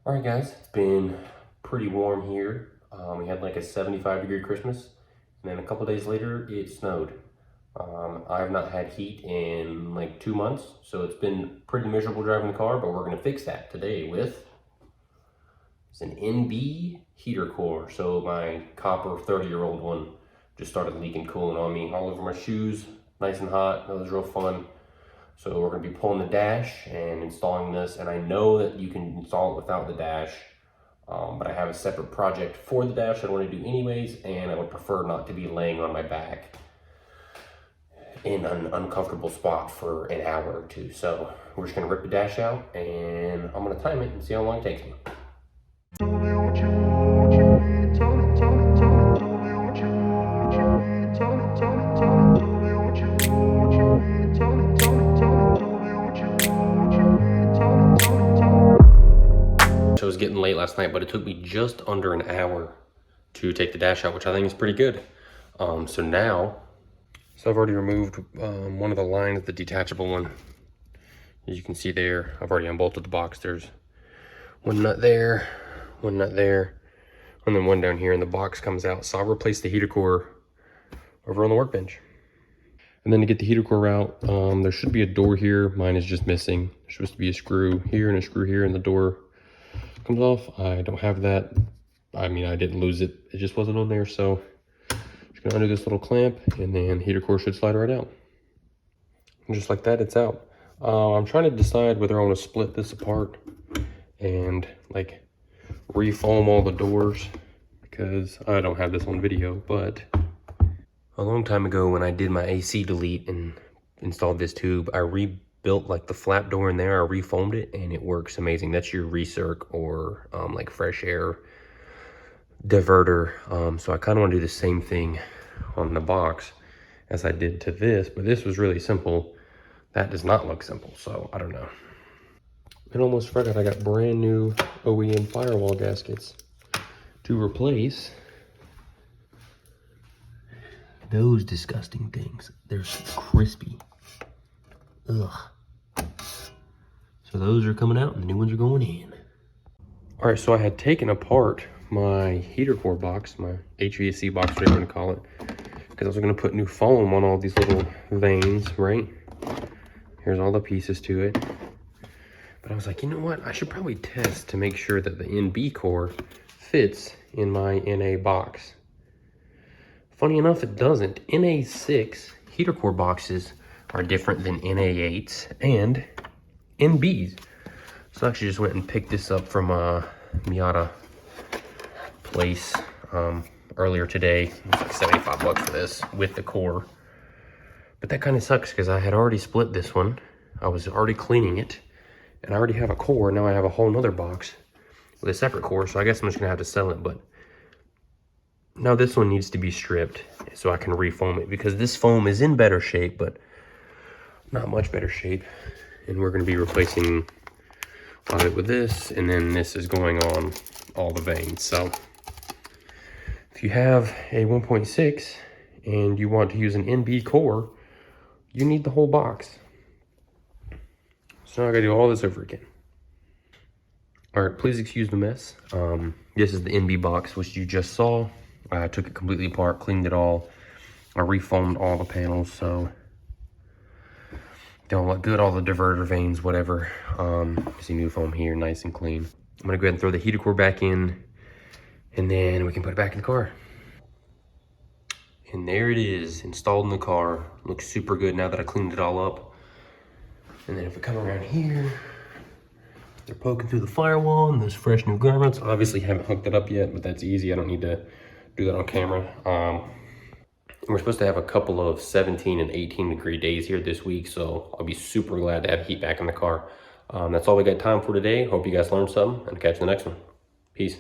All right, guys, it's been pretty warm here. We had like a 75-degree Christmas, and then a couple days later, it snowed. I have not had heat in like 2 months, so it's been pretty miserable driving the car, but we're gonna fix that today with it's an NB heater core. So my copper 30-year-old one just started leaking coolant on me all over my shoes, nice and hot. That was real fun. So we're gonna be pulling the dash and installing this, and I know that you can install it without the dash, but I have a separate project for the dash that I wanna do anyways, and I would prefer not to be laying on my back in an uncomfortable spot for an hour or two. So we're just gonna rip the dash out, and I'm gonna time it and see how long it takes me. So it was getting late last night, but it took me just under an hour to take the dash out, which I think is pretty good. So I've already removed one of the lines, the detachable one. As you can see there, I've already unbolted the box. There's one nut there, and then one down here, and the box comes out. So I'll replace the heater core over on the workbench. And then to get the heater core out, there should be a door here. Mine is just missing. There's supposed to be a screw here and a screw here, and the door comes off. I don't have that. I mean, I didn't lose it. It just wasn't on there. So just gonna undo this little clamp, and then heater core should slide right out. And just like that, it's out. I'm trying to decide whether I want to split this apart and like refoam all the doors, because I don't have this on video, but a long time ago when I did my AC delete and installed this tube, I rebuilt like the flap door in there. I refoamed it and it works amazing. That's your recirc or like fresh air diverter. So I kind of want to do the same thing on the box as I did to this, but this was really simple. That does not look simple, so I don't know. I almost forgot I got brand new OEM firewall gaskets to replace those disgusting things. They're crispy. Ugh. So those are coming out and the new ones are going in. All right, so I had taken apart my heater core box, my HVAC box, whatever you want to call it, because I was going to put new foam on all these little vanes, right? Here's all the pieces to it. But I was like, you know what? I should probably test to make sure that the NB core fits in my NA box. Funny enough, it doesn't. NA6 heater core boxes are different than NA8s and NBs. So I actually just went and picked this up from a Miata place earlier today. It was like 75 bucks for this with the core. But that kind of sucks because I had already split this one. I was already cleaning it, and I already have a core. Now I have a whole nother box with a separate core, so I guess I'm just gonna have to sell it. But now this one needs to be stripped so I can refoam it, because this foam is in better shape, but not much better shape. And we're gonna be replacing a lot of it with this, and then this is going on all the vanes. So if you have a 1.6 and you want to use an NB core, you need the whole box. So now I gotta do all this over again. All right, please excuse the mess. This is the NB box, which you just saw. I took it completely apart, cleaned it all. I refoamed all the panels, so they all look good, all the diverter vanes, whatever. See new foam here, nice and clean. I'm gonna go ahead and throw the heater core back in, and then we can put it back in the car. And there it is, installed in the car. Looks super good now that I cleaned it all up. And then if we come around here, they're poking through the firewall and there's fresh new garments. Obviously haven't hooked it up yet, but that's easy. I don't need to do that on camera. We're supposed to have a couple of 17 and 18 degree days here this week, so I'll be super glad to have heat back in the car. That's all we got time for today. Hope you guys learned something, and catch you in the next one. Peace.